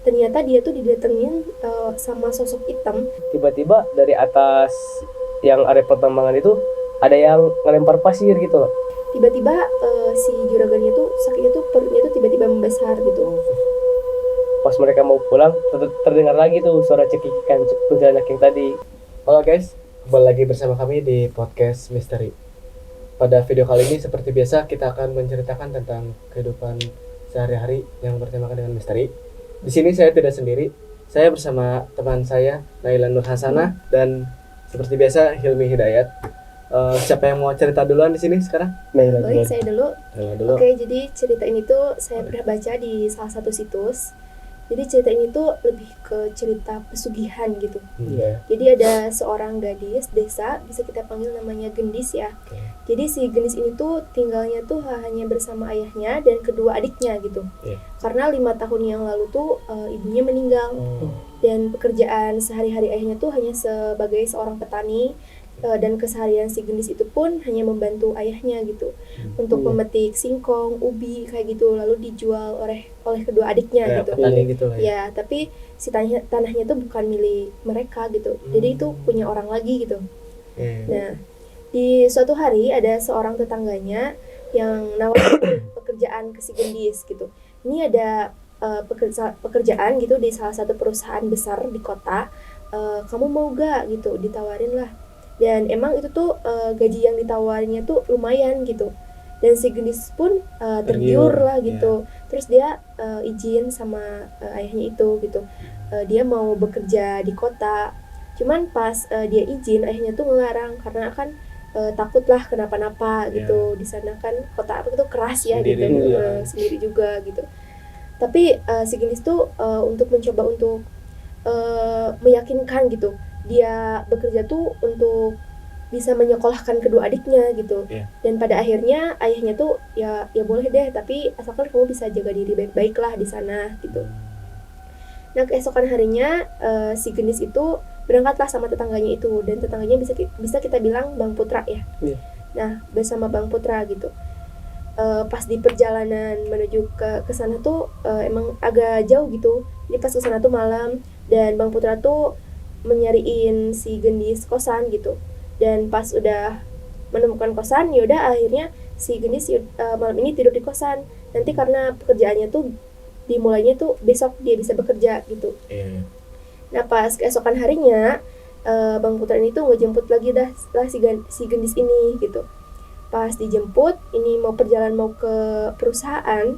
ternyata dia tuh didatengin sama sosok hitam. Tiba-tiba dari atas yang area pertambangan itu ada yang ngelempar pasir gitu loh. Tiba-tiba si juragannya tuh sakitnya tuh perutnya tuh tiba-tiba membesar gitu. Pas mereka mau pulang terdengar lagi tuh suara cekikikan kuntilanak yang tadi. Halo guys, kembali lagi bersama kami di podcast Misteri. Pada video kali ini seperti biasa kita akan menceritakan tentang kehidupan sehari-hari yang bertemakan dengan misteri. Di sini saya tidak sendiri, saya bersama teman saya Naila Nur Hasanah dan seperti biasa Hilmi Hidayat. Siapa yang mau cerita duluan di sini sekarang? Naila Baik, saya dulu. Dulu. Oke, jadi cerita ini tuh saya pernah baca di salah satu situs. Jadi cerita ini tuh lebih ke cerita pesugihan gitu. Iya. Jadi ada seorang gadis desa, bisa kita panggil namanya Gendis ya. Jadi si Gendis ini tuh tinggalnya tuh hanya bersama ayahnya dan kedua adiknya gitu. Karena 5 tahun yang lalu tuh ibunya meninggal. Dan pekerjaan sehari-hari ayahnya tuh hanya sebagai seorang petani. Dan keseharian si Gendis itu pun hanya membantu ayahnya gitu untuk memetik singkong, ubi kayak gitu, lalu dijual oleh kedua adiknya Ya, gitu. petani gitu lah ya. Ya, tapi si tanahnya tuh bukan milik mereka gitu. Jadi itu punya orang lagi gitu. Nah, di suatu hari ada seorang tetangganya yang nawarin pekerjaan ke si Gendis gitu. Ini ada pekerjaan gitu di salah satu perusahaan besar di kota. Kamu mau gak gitu, ditawarin lah. Dan emang itu tuh gaji yang ditawarnya tuh lumayan gitu. Dan si Gendis pun tergiur lah gitu. Terus dia izin sama ayahnya itu gitu. Dia mau bekerja di kota. Cuman pas dia izin, ayahnya tuh ngelarang karena kan takut lah kenapa-napa gitu. Di sana kan kota apa itu keras ya Sendiri gitu. juga. Sendiri juga gitu. Tapi si Gendis tuh untuk mencoba untuk meyakinkan gitu. Dia bekerja tuh untuk bisa menyekolahkan kedua adiknya gitu. Dan pada akhirnya ayahnya tuh ya boleh deh, tapi asalkan kamu bisa jaga diri baik-baik lah di sana gitu. Nah, keesokan harinya si Gendis itu berangkatlah sama tetangganya itu, dan tetangganya bisa kita bilang Bang Putra ya. Nah, bersama Bang Putra gitu. Pas di perjalanan menuju ke sana tuh emang agak jauh gitu. Jadi pas ke sana tuh malam, dan Bang Putra tuh menyariin si Gendis kosan gitu. Dan pas udah menemukan kosan, yaudah akhirnya si Gendis malam ini tidur di kosan. Nanti karena pekerjaannya tuh dimulainya tuh besok dia bisa bekerja gitu. Nah, pas keesokan harinya Bang Putra ini tuh ngejemput lagi dah si Gendis ini gitu. Pas dijemput, ini mau ke perusahaan.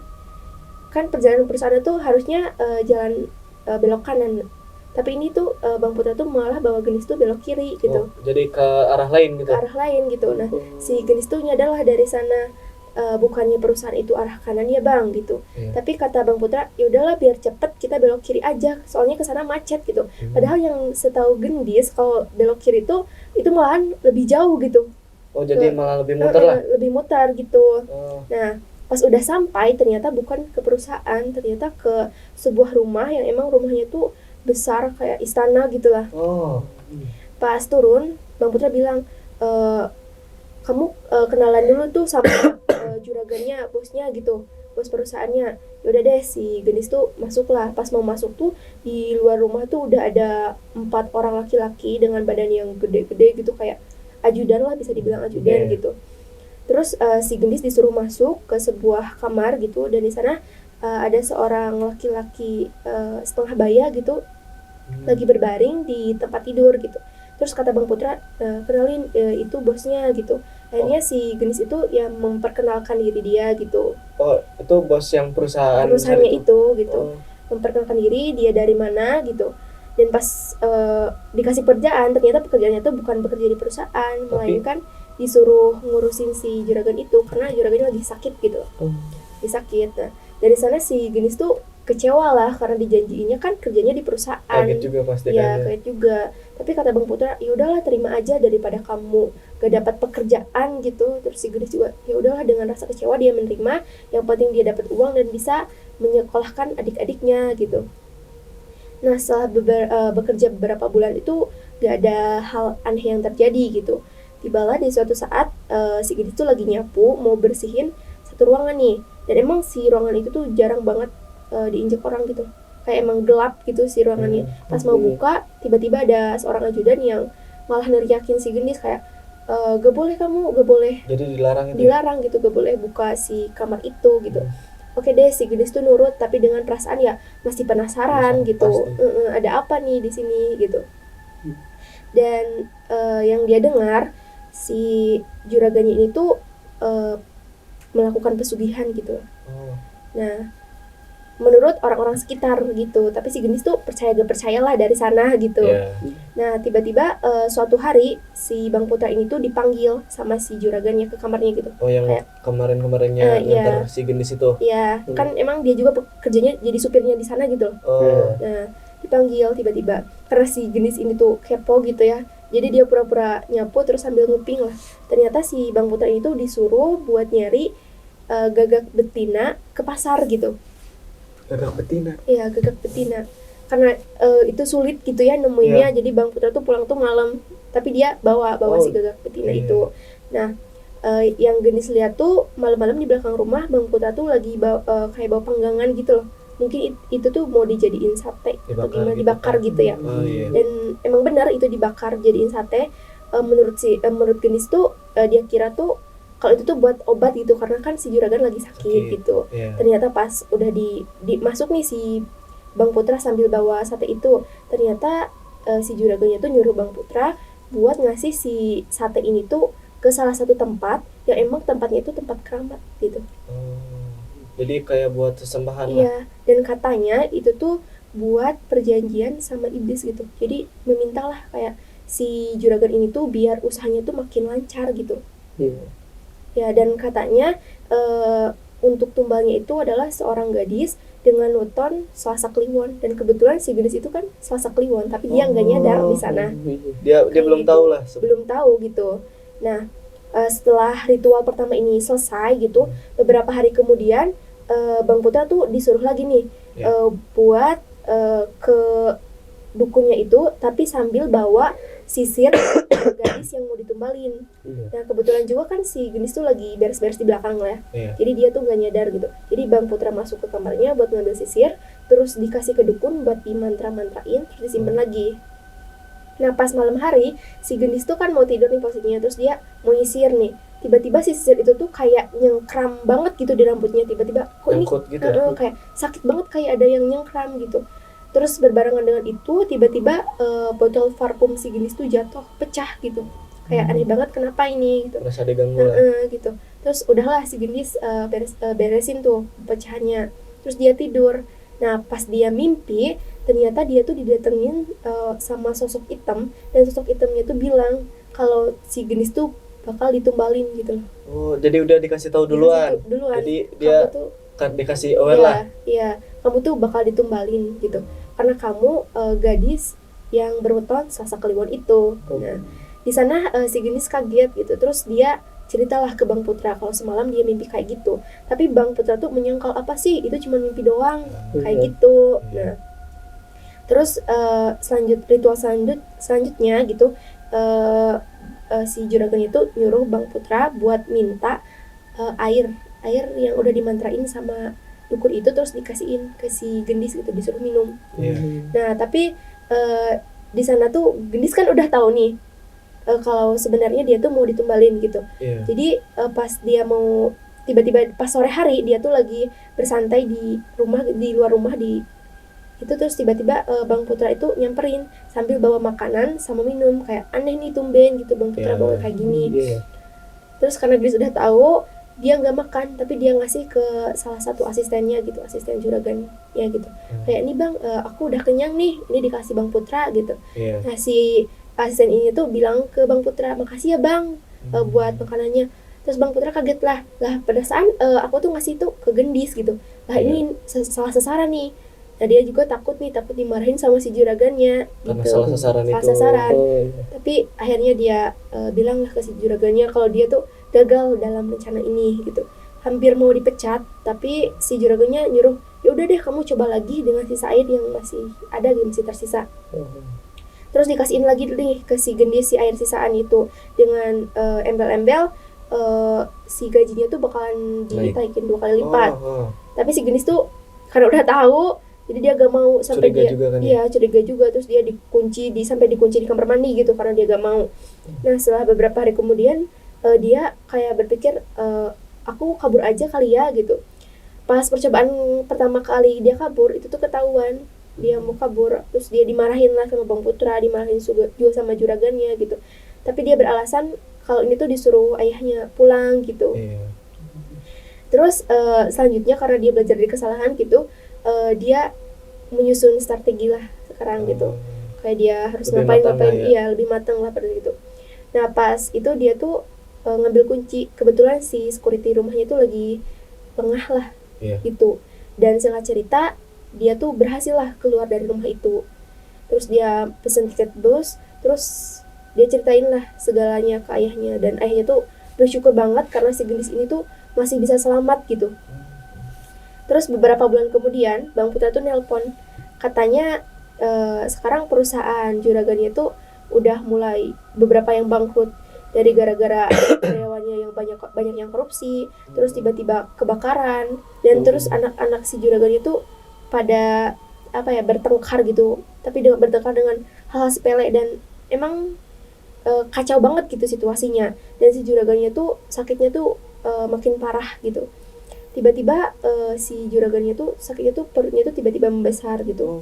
Kan perjalanan perusahaan itu harusnya jalan belok kanan. Tapi ini tuh Bang Putra tuh malah bawa Gendis tuh belok kiri gitu. Jadi ke arah lain gitu. Ke arah lain gitu. Nah, si Gendis tuh nyadarlah dari sana bukannya perusahaan itu arah kanan ya Bang gitu. Tapi kata Bang Putra, ya udahlah biar cepet kita belok kiri aja. Soalnya ke sana macet gitu. Padahal yang setahu Gendis kalau belok kiri itu malahan lebih jauh gitu. Oh, jadi malah lebih muter lah. Lebih mutar gitu. Nah, pas udah sampai ternyata bukan ke perusahaan, ternyata ke sebuah rumah yang emang rumahnya tuh besar kayak istana gitulah. Pas turun, Bang Putra bilang, kamu kenalan dulu tuh sama juragannya, bosnya gitu, bos perusahaannya. Yaudah deh, si Gendis tuh masuklah. Pas mau masuk tuh di luar rumah tuh udah ada 4 orang laki-laki dengan badan yang gede-gede gitu, kayak ajudan lah, bisa dibilang ajudan gitu. Terus si Gendis disuruh masuk ke sebuah kamar gitu, dan di sana ada seorang laki-laki setengah baya gitu, lagi berbaring di tempat tidur gitu. Terus kata Bang Putra, kenalin itu bosnya gitu. Akhirnya si Gendis itu ya memperkenalkan diri dia gitu. Oh, itu bos yang perusahaannya itu gitu. Memperkenalkan diri, dia dari mana gitu. Dan pas dikasih pekerjaan, ternyata pekerjaannya tuh bukan bekerja di perusahaan, melainkan disuruh ngurusin si juragan itu karena juragannya lagi sakit gitu. Lagi sakit. Nah, dari sana si Gendis tuh kecewa lah karena dijanjiinnya kan kerjanya di perusahaan. Kaget juga pasti kan. Kaget juga. Tapi kata Bang Putra, ya udahlah terima aja daripada kamu gak dapat pekerjaan gitu. Terus si Gendis juga ya udahlah, dengan rasa kecewa dia menerima. Yang penting dia dapat uang dan bisa menyekolahkan adik-adiknya gitu. Nah, setelah bekerja beberapa bulan itu gak ada hal aneh yang terjadi gitu. Tibalah di suatu saat si Gendis tuh lagi nyapu, mau bersihin satu ruangan nih. Dan emang si ruangan itu tuh jarang banget diinjak orang gitu. kayak emang gelap gitu si ruangannya. Pas mau buka tiba-tiba ada seorang ajudan yang malah neriakin si gendis kayak gak boleh kamu, gak boleh, jadi dilarang itu dilarang gitu, gak boleh buka si kamar itu gitu. Oke deh, si gendis tuh nurut tapi dengan perasaan ya masih penasaran gitu. Ada apa nih di sini gitu. Dan yang dia dengar si juraganya ini tuh melakukan pesugihan gitu. Nah, menurut orang-orang sekitar gitu, tapi si gendis tuh percaya gak percayalah dari sana gitu. Nah tiba-tiba suatu hari si Bang Putra ini tuh dipanggil sama si juragannya ke kamarnya gitu. Yang kayak kemarin-kemarinnya nganter si gendis itu. Iya, kan emang dia juga kerjanya jadi supirnya di sana gitu. Nah dipanggil tiba-tiba karena si gendis ini tuh kepo gitu ya. Jadi dia pura-pura nyapu terus sambil nguping lah. Ternyata si Bang Putra ini tuh disuruh buat nyari gagak betina ke pasar gitu. Gagak betina? Iya, gagak betina. Karena itu sulit gitu ya nemuinnya. Jadi Bang Putra tuh pulang tuh malam, tapi dia bawa si gagak betina itu. Nah, yang gendis lihat tuh malam-malam di belakang rumah Bang Putra tuh lagi kayak bawa panggangan gitu loh. Mungkin itu tuh mau dijadiin sate atau gimana, dibakar gitu ya. Dan emang benar itu dibakar jadiin sate. Menurut gendis tuh dia kira tuh kalau itu tuh buat obat gitu, karena kan si juragan lagi sakit gitu. Ternyata pas udah masuk nih si Bang Putra sambil bawa sate itu, ternyata si juragannya tuh nyuruh Bang Putra buat ngasih si sate ini tuh ke salah satu tempat yang emang tempatnya itu tempat keramat gitu. Jadi kayak buat sesembahan lah. Iya, dan katanya itu tuh buat perjanjian sama iblis gitu. Jadi memintalah kayak si juragan ini tuh biar usahanya tuh makin lancar gitu. Ya, dan katanya untuk tumbalnya itu adalah seorang gadis dengan weton Selasa Kliwon, dan kebetulan si gadis itu kan Selasa Kliwon tapi dia nggak nyadar di sana. Dia belum gitu. Tahu lah. Belum tahu gitu. Nah, setelah ritual pertama ini selesai gitu, beberapa hari kemudian Bang Putra tuh disuruh lagi nih buat ke dukunnya itu, tapi sambil bawa sisir gadis yang mau ditumbalin. Nah kebetulan juga kan si gendis tuh lagi beres-beres di belakang lah ya. Jadi dia tuh gak nyadar gitu. Jadi Bang Putra masuk ke kamarnya buat ngambil sisir, terus dikasih ke dukun buat dimantra-mantrain, terus disimpan lagi. Nah pas malam hari si gendis tuh kan mau tidur nih posisinya, terus dia mau nyisir nih. Tiba-tiba si sisir itu tuh kayak nyengkram banget gitu di rambutnya. Tiba-tiba kok ini gitu kayak sakit banget, kayak ada yang nyengkram gitu. Terus berbarengan dengan itu tiba-tiba botol parfum si gendis tuh jatuh, pecah gitu. Kayak aneh banget kenapa ini gitu. Merasa diganggu lah. Gitu. Terus udahlah si gendis beresin tuh pecahannya. Terus dia tidur. Nah pas dia mimpi ternyata dia tuh didatengin sama sosok hitam, dan sosok hitamnya tuh bilang kalau si gendis tuh bakal ditumbalin gitu loh. Oh, jadi udah dikasih tahu duluan. Jadi dia tuh kan dikasih aware lah. Iya, kamu tuh bakal ditumbalin gitu. Karena kamu gadis yang berweton Selasa Kliwon itu. Nah, di sana si gendis kaget gitu. Terus dia ceritalah ke Bang Putra kalau semalam dia mimpi kayak gitu. Tapi Bang Putra tuh menyangkal apa sih? Itu cuma mimpi doang. Kayak gitu. Nah, terus ritual selanjutnya gitu, si juragan itu nyuruh Bang Putra buat minta air yang udah dimantrain sama dukun itu, terus dikasihin ke si gendis gitu, disuruh minum. Nah tapi di sana tuh gendis kan udah tahu nih kalau sebenarnya dia tuh mau ditumbalin gitu. Jadi pas dia mau, tiba-tiba pas sore hari dia tuh lagi bersantai di luar rumah itu, terus tiba-tiba Bang Putra itu nyamperin sambil bawa makanan sama minum. Kayak aneh nih tumben gitu Bang Putra bawa kayak gini. Terus karena dia sudah tahu, dia nggak makan tapi dia ngasih ke salah satu asistennya gitu, asisten juragan ya gitu. Kayak ini Bang, aku udah kenyang nih, ini dikasih Bang Putra gitu. Nah si asisten ini tuh bilang ke Bang Putra, makasih ya Bang buat makanannya. Terus Bang Putra kaget lah pada saat aku tuh ngasih tuh ke gendis gitu. Lah ini salah sasaran nih. Nah dia juga takut dimarahin sama si juragannya karena gitu. salah sasaran itu. Tapi akhirnya dia bilang lah ke si juragannya kalau dia tuh gagal dalam rencana ini gitu. Hampir mau dipecat, tapi si juragannya nyuruh, ya udah deh kamu coba lagi dengan sisa air yang masih ada, yang masih tersisa. Terus dikasihin lagi nih ke si gendis si air sisaan itu dengan embel-embel si gajinya tuh bakalan ditaikin 2 kali lipat. Tapi si gendis tuh karena udah tahu, Jadi dia gak mau sampai Curiga dia juga kan ya? iya curiga juga, terus dia sampai dikunci di kamar mandi gitu karena dia gak mau. Nah setelah beberapa hari kemudian dia kayak berpikir aku kabur aja kali ya gitu. Pas percobaan pertama kali dia kabur itu tuh ketahuan dia mau kabur, terus dia dimarahin lah sama Bang Putra, dimarahin juga sama juragannya gitu. Tapi dia beralasan kalau ini tuh disuruh ayahnya pulang gitu. Iya. Terus selanjutnya karena dia belajar dari kesalahan gitu, dia menyusun strategi lah sekarang gitu. Kayak dia harus ngapain ya? Iya lebih matang lah pada gitu. Nah pas itu dia tuh ngambil kunci, kebetulan si security rumahnya tuh lagi lengah lah gitu. Dan singkat cerita dia tuh berhasil lah keluar dari rumah itu. Terus dia pesen tiket bus, terus dia ceritain lah segalanya ke ayahnya, dan ayahnya tuh bersyukur banget karena si gendis ini tuh masih bisa selamat gitu. Terus beberapa bulan kemudian Bang Putra tuh nelpon, katanya sekarang perusahaan juragannya tuh udah mulai beberapa yang bangkrut dari gara-gara karyawannya yang banyak yang korupsi, terus tiba-tiba kebakaran, dan terus anak-anak si juragannya tuh pada bertengkar gitu, tapi bertengkar dengan hal-hal sepele, dan emang kacau banget gitu situasinya. Dan si juragannya tuh sakitnya tuh makin parah gitu. Tiba-tiba si juragannya tuh sakitnya tuh perutnya tuh tiba-tiba membesar gitu.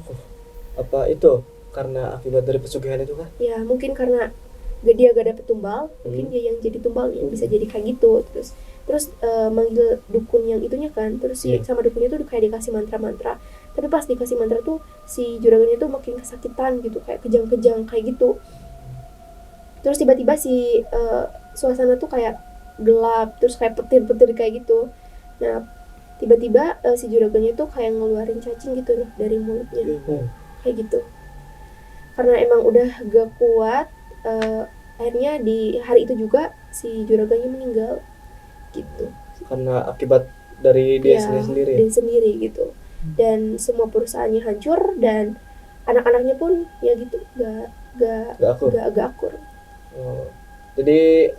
Apa itu karena akibat dari pesugihan itu kan? Ya mungkin karena dia gak dapet tumbal, mungkin dia yang jadi tumbal yang bisa jadi kayak gitu. Terus manggil dukun yang itunya kan, terus sama dukunnya tuh kayak dikasih mantra-mantra. Tapi pas dikasih mantra tuh si juragannya tuh makin kesakitan gitu, kayak kejang-kejang kayak gitu. Terus tiba-tiba si suasana tuh kayak gelap, terus kayak petir-petir kayak gitu. Nah tiba-tiba si juragannya tuh kayak ngeluarin cacing gitu loh dari mulutnya, kayak gitu. Karena emang udah gak kuat, akhirnya di hari itu juga si juragannya meninggal gitu. Karena akibat dari dia sendiri. Dia sendiri gitu. Dan semua perusahaannya hancur, dan anak-anaknya pun ya gitu gak akur. Jadi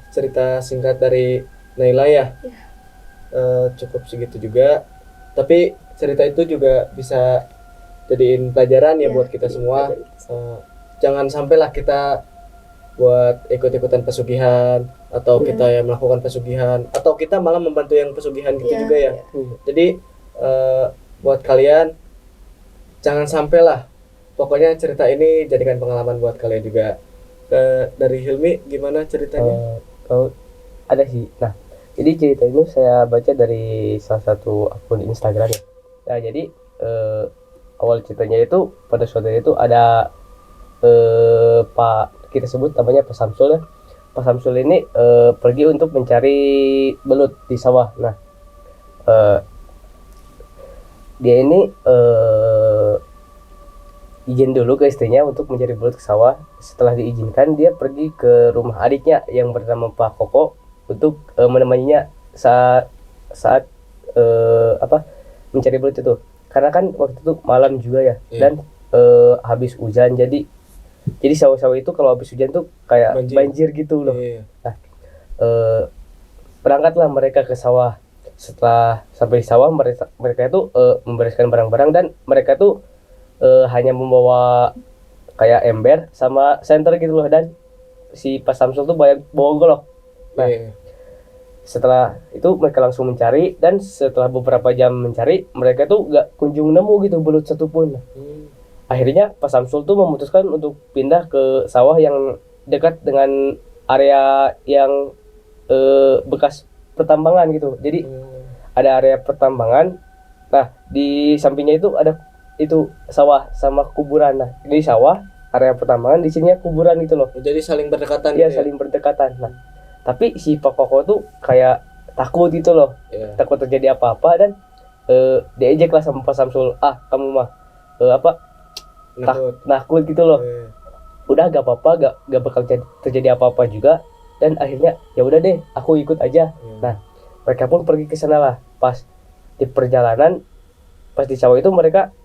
cerita singkat dari Naila ya. Cukup segitu juga. Tapi cerita itu juga bisa jadiin pelajaran ya buat kita semua. Jangan sampailah kita buat ikut-ikutan pesugihan, atau kita yang melakukan pesugihan, atau kita malah membantu yang pesugihan gitu juga ya. Jadi buat kalian jangan sampailah. Pokoknya cerita ini jadikan pengalaman buat kalian juga. Dari Hilmi gimana ceritanya? Ada sih. Nah, jadi cerita ini saya baca dari salah satu akun Instagram ya. Nah, jadi awal ceritanya itu pada suatu hari itu ada Pak, kita sebut namanya Pak Samsul ya. Pak Samsul ini pergi untuk mencari belut di sawah. Nah, dia ini izin dulu ke istrinya untuk mencari belut ke sawah. Setelah diizinkan, dia pergi ke rumah adiknya yang bernama Pak Koko untuk menemaninya saat mencari belut itu. Karena kan waktu itu malam juga ya, dan habis hujan, jadi sawah-sawah itu kalau habis hujan tuh kayak banjir gitu loh. Nah, berangkatlah mereka ke sawah. Setelah sampai di sawah, mereka itu membereskan barang-barang, dan mereka tuh hanya membawa kayak ember sama senter gitu loh, dan si Pak Samsul tuh bawa golok. Nah, setelah itu mereka langsung mencari, dan setelah beberapa jam mencari, mereka tuh gak kunjung nemu gitu belut satupun. Akhirnya Pak Samsul tuh memutuskan untuk pindah ke sawah yang dekat dengan area yang bekas pertambangan gitu. Jadi ada area pertambangan. Nah, di sampingnya itu ada itu sawah sama kuburan. Nah, ini sawah, area pertambangan, di sininya kuburan gitu loh. Jadi saling berdekatan. Iya, saling berdekatan. Nah, tapi si Pak Koko tuh kayak takut gitu loh. Takut terjadi apa-apa, dan diejek lah sama Pak Samsul. Kamu mah nakut gitu loh. Udah gak apa-apa, gak bakal terjadi apa-apa juga. Dan akhirnya ya udah deh, aku ikut aja. Nah, mereka pun pergi ke sana lah. Pas di perjalanan, pas di sawah itu mereka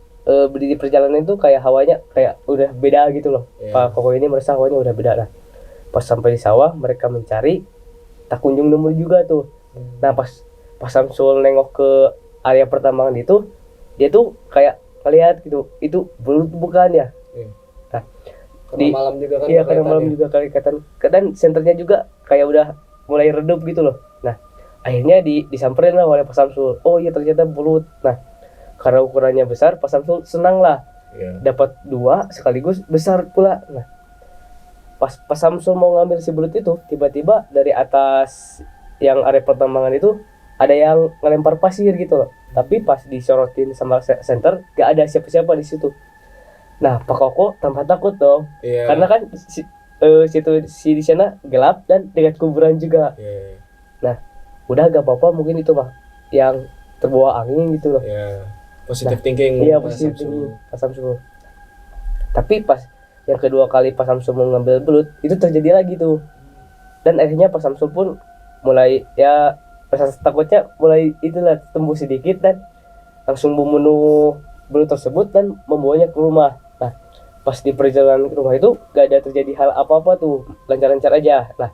di perjalanan itu kayak hawanya kayak udah beda gitu loh. Pak Koko ini merasa hawanya udah beda. Nah, pas sampai di sawah mereka mencari, tak kunjung nemu juga tuh. Nah, pas Samsul nengok ke area pertambangan itu, dia tuh kayak ngeliat gitu itu belut bukan ya. Nah, karena malam juga kan. Iya, karena malam juga kelihatan. Kadang senternya juga kayak udah mulai redup gitu loh. Nah, akhirnya disamperin lah oleh Pak Samsul. Oh iya ternyata belut. Nah, karena ukurannya besar, Pak Samsul senang lah. Dapat 2 sekaligus besar pula. Nah, pas Pak Samsul mau ngambil si belut itu, tiba-tiba dari atas yang area pertambangan itu ada yang ngelempar pasir gitu loh. Tapi pas disorotin sama senter, gak ada siapa-siapa di situ. Nah, Pak Koko tanpa takut dong. Karena kan situ di sana gelap dan dekat kuburan juga. Nah, udah gak apa-apa mungkin itu mah yang terbawa angin gitu loh. Positive thinking. Iya, positive thinking Pak Samsul. Tapi pas yang kedua kali Pak Samsul mau ngambil belut, itu terjadi lagi tuh. Dan akhirnya Pak Samsul pun mulai ya rasa takutnya mulai itulah tumbuh sedikit dan langsung membunuh belut tersebut dan membawanya ke rumah. Nah, pas di perjalanan ke rumah itu gak ada terjadi hal apa-apa tuh, lancar-lancar aja. Nah,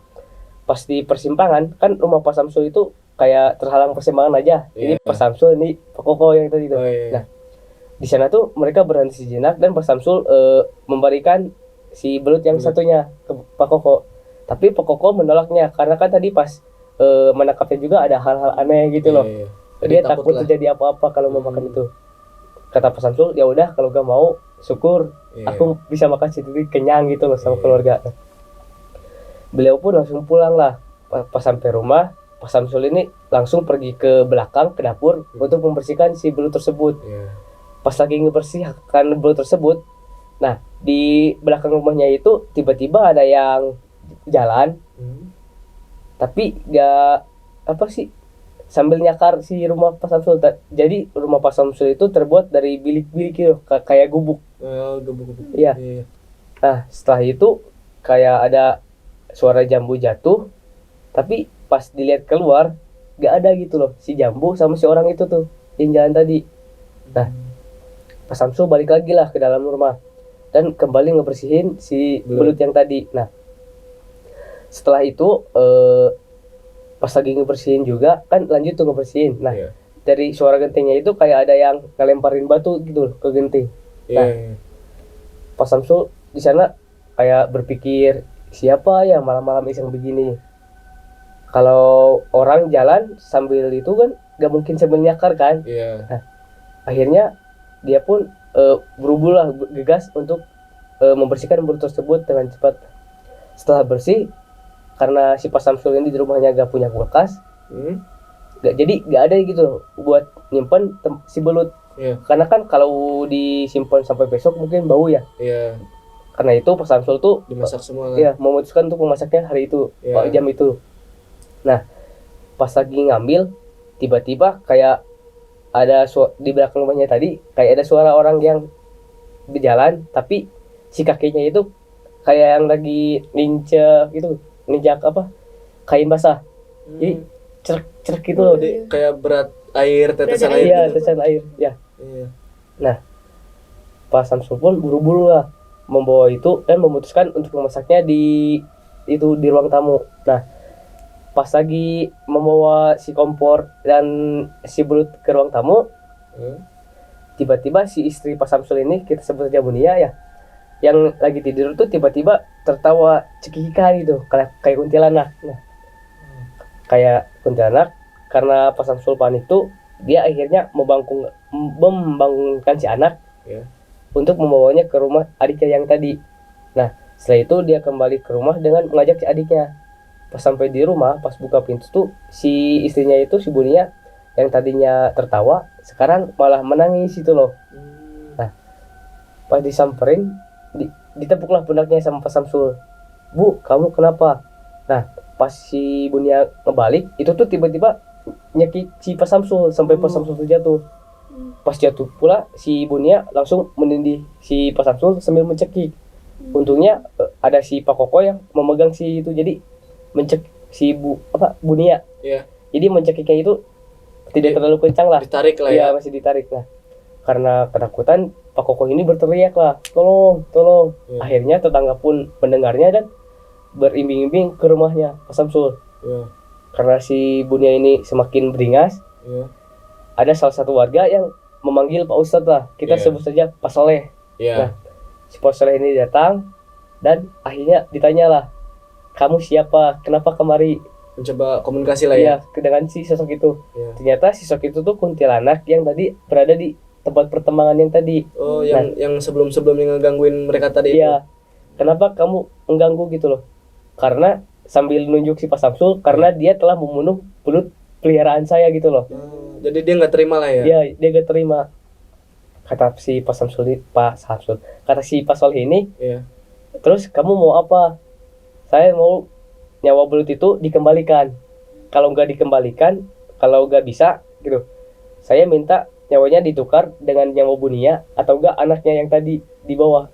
pas di persimpangan kan rumah Pak Samsul itu kayak terhalang persimpangan aja. Ini Pak Samsul, ini Pak Koko yang tadi tuh. Nah, di sana tuh mereka berhenti sejenak dan Pak Samsul memberikan si belut yang satunya ke Pak Koko. Tapi Pak Koko menolaknya karena kan tadi pas menangkapnya juga ada hal-hal aneh gitu loh. Dia takut terjadi apa-apa kalau mau makan itu. Kata Pak Samsul, ya udah kalau gak mau syukur aku bisa makan sendiri kenyang gitu loh sama keluarga. Beliau pun langsung pulang lah. Pas sampai rumah, Pak Samsul ini langsung pergi ke belakang ke dapur untuk membersihkan si belut tersebut. Pas lagi ngebersihkan belut tersebut, nah di belakang rumahnya itu tiba-tiba ada yang jalan, tapi gak apa sih sambil nyakar si rumah Pak Samsul. Jadi rumah Pak Samsul itu terbuat dari bilik-bilik gitu, kayak gubuk. Gubuk-gubuk. Iya. Nah setelah itu kayak ada suara jambu jatuh, tapi pas dilihat keluar gak ada gitu loh si jambu sama si orang itu tuh yang jalan tadi. Nah Pak Samsul balik lagi lah ke dalam rumah dan kembali ngebersihin si belut yang tadi. Nah setelah itu pas lagi ngebersihin juga kan lanjut tuh ngebersihin. Nah dari suara gentingnya itu kayak ada yang ngelemparin batu gitu ke genting. Nah Pak Samsul di sana kayak berpikir siapa ya malam-malam iseng begini. Kalau orang jalan sambil itu kan gak mungkin sambil nyakar kan. Nah, akhirnya dia pun buru-buru lah gegas untuk membersihkan belut tersebut dengan cepat. Setelah bersih, karena si Pak Samsul ini di rumahnya gak punya kulkas, jadi gak ada gitu buat nyimpen si belut. Karena kan kalau disimpan sampai besok mungkin bau ya. Karena itu Pak Samsul tuh dimasak semua kan? Iya, memutuskan untuk memasaknya hari itu, jam itu. Nah, pas lagi ngambil, tiba-tiba kayak ada di belakang rumahnya tadi kayak ada suara orang yang berjalan, tapi si kakinya itu kayak yang lagi ninjak apa kain basah. Jadi cerek gitu loh. Kayak berat air, tetesan air. Iya, tetesan air. Ya. Nah, Pak Samsul pun buru-buru lah membawa itu dan memutuskan untuk memasaknya di ruang tamu. Nah, pas lagi membawa si kompor dan si belut ke ruang tamu, tiba-tiba si istri Pak Samsul ini, kita sebut saja Munia ya, yang lagi tidur tuh tiba-tiba tertawa cekikikan gitu, kayak kuntilanak. Nah, kayak kuntilanak karena Pak Samsul panik tuh, dia akhirnya membangunkan si anak untuk membawanya ke rumah adiknya yang tadi. Nah, setelah itu dia kembali ke rumah dengan mengajak si adiknya. Pas sampai di rumah, pas buka pintu tuh si istrinya itu, si Bunia, yang tadinya tertawa sekarang malah menangis itu loh. Nah, pas disamperin, ditepuklah pundaknya sama Pak Samsul. Bu, kamu kenapa? Nah, pas si Bunia ngebalik, itu tuh tiba-tiba nyekik si Pak Samsul sampai Pak Samsul jatuh. Pas jatuh pula si Bunia langsung menindih si Pak Samsul sambil mencekik. Untungnya ada si Pak Koko yang memegang si itu, jadi mencekik si Bunia. Jadi mencekiknya itu tidak terlalu kencang lah. Ditarik lah ya. Masih ditarik lah. Karena ketakutan Pak Koko ini berteriak lah, tolong. Akhirnya tetangga pun mendengarnya dan berimbing-imbing ke rumahnya Pak Samsul. Karena si Bunia ini semakin beringas, ada salah satu warga yang memanggil Pak Ustadz lah, kita sebut saja Pak Soleh. Nah, si Pak Soleh ini datang dan akhirnya ditanyalah, kamu siapa, kenapa kemari, mencoba komunikasi lah ya dengan si sosok itu. Ternyata si sosok itu tuh kuntilanak yang tadi berada di tempat pertemangan yang tadi. Yang sebelumnya ngegangguin mereka tadi itu. Kenapa kamu mengganggu gitu loh? Karena sambil nunjuk si Pak Samsul, karena dia telah membunuh belut peliharaan saya gitu loh. Jadi dia nggak terima lah ya? Iya, dia nggak terima. Kata si Pak Samsul, kata si Pak Soleh ini, terus kamu mau apa? Saya mau nyawa belut itu dikembalikan. Kalau nggak dikembalikan, kalau nggak bisa gitu, saya minta nyawanya ditukar dengan nyawa Bunia atau enggak anaknya yang tadi di bawah.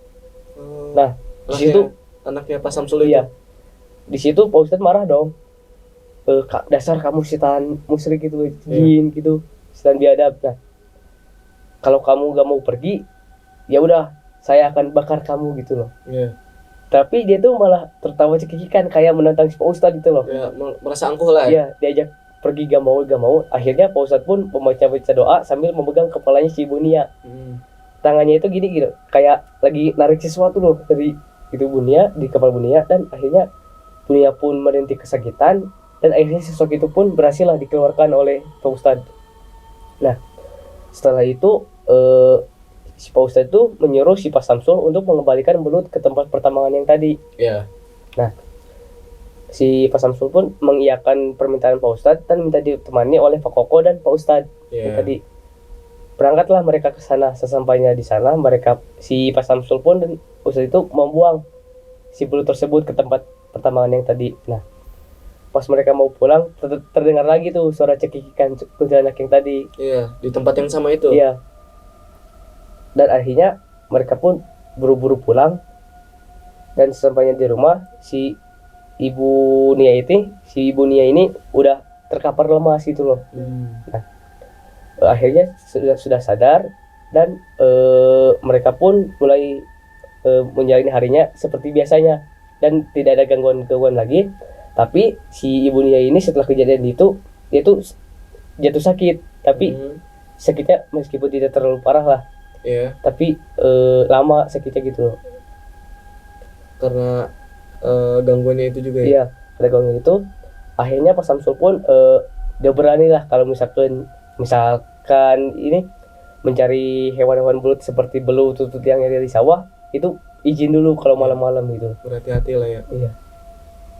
Nah, di situ anaknya Pak Samsul itu. Di situ Pak Ustadz marah dong. Dasar kamu setan musyrik gitu, jin gitu, setan biadab. Nah, kalau kamu gak mau pergi, ya udah saya akan bakar kamu gitu loh. Tapi dia tuh malah tertawa cekikikan kayak menantang si Pak Ustadz gitu loh. Merasa angkuh lah ya. Diajak pergi gak mau. Akhirnya Pak Ustadz pun membaca doa sambil memegang kepalanya si Bunia. Tangannya itu gini gitu, kayak lagi narik sesuatu loh dari itu Bunia, di kepala Bunia, dan akhirnya Bunia pun merintih kesakitan, dan akhirnya sosok itu pun berhasil lah dikeluarkan oleh Pak Ustadz. Nah, setelah itu si Pak Ustadz itu menyuruh si Pak Samsul untuk mengembalikan belut ke tempat pertambangan yang tadi. Nah, si Pak Samsul pun mengiyakan permintaan Pak Ustadz dan minta ditemani oleh Pak Koko dan Pak Ustadz yang tadi. Berangkatlah mereka ke sana. Sesampainya di sana, si Pak Samsul pun dan Ustadz itu membuang si belut tersebut ke tempat pertambangan yang tadi. Nah, pas mereka mau pulang, terdengar lagi tuh suara cekikikan kuntilanak yang tadi. Di tempat yang sama itu. Dan akhirnya mereka pun buru-buru pulang. Dan sesampainya di rumah, si Ibu Nia ini udah terkapar lemas gitu loh. Nah, akhirnya sudah sadar dan mereka pun mulai menjalani harinya seperti biasanya dan tidak ada gangguan lagi. Tapi si Ibu Nia ini setelah kejadian itu, dia tuh jatuh sakit, tapi sakitnya meskipun tidak terlalu parah lah, tapi lama sakitnya gitu loh. Karena gangguannya itu juga ada gangguan itu. Akhirnya Pak Samsul pun dia berani lah kalau misalkan ini mencari hewan-hewan belut seperti belut, tutut yang ada di sawah, itu izin dulu kalau malam-malam gitu. Berhati-hati lah ya.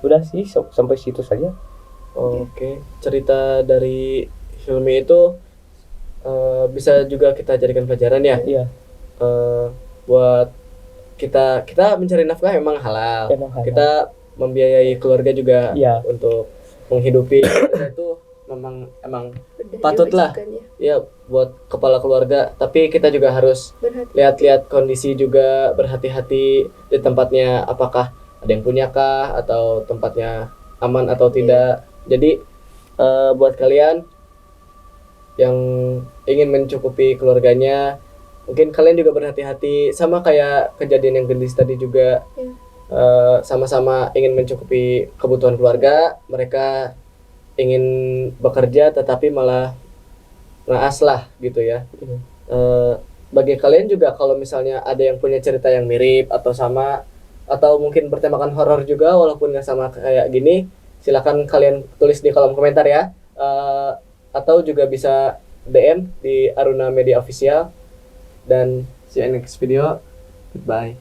Udah sih sampai situ saja. Oke. Cerita dari Hilmi itu bisa juga kita jadikan pelajaran ya. Buat kita mencari nafkah memang halal. Kita membiayai keluarga juga untuk menghidupi itu emang patutlah ya buat kepala keluarga. Tapi kita juga harus lihat-lihat kondisi juga, berhati-hati di tempatnya, apakah ada yang punya kah atau tempatnya aman atau tidak. Jadi buat kalian yang ingin mencukupi keluarganya, mungkin kalian juga berhati-hati sama kayak kejadian yang gendis tadi juga. Sama-sama ingin mencukupi kebutuhan keluarga. Mereka ingin bekerja tetapi malah naas lah gitu ya. Bagi kalian juga kalau misalnya ada yang punya cerita yang mirip atau sama, atau mungkin bertemakan horor juga walaupun nggak sama kayak gini, silakan kalian tulis di kolom komentar ya, atau juga bisa DM di Aruna Media Official. Dan see you in next video. Goodbye.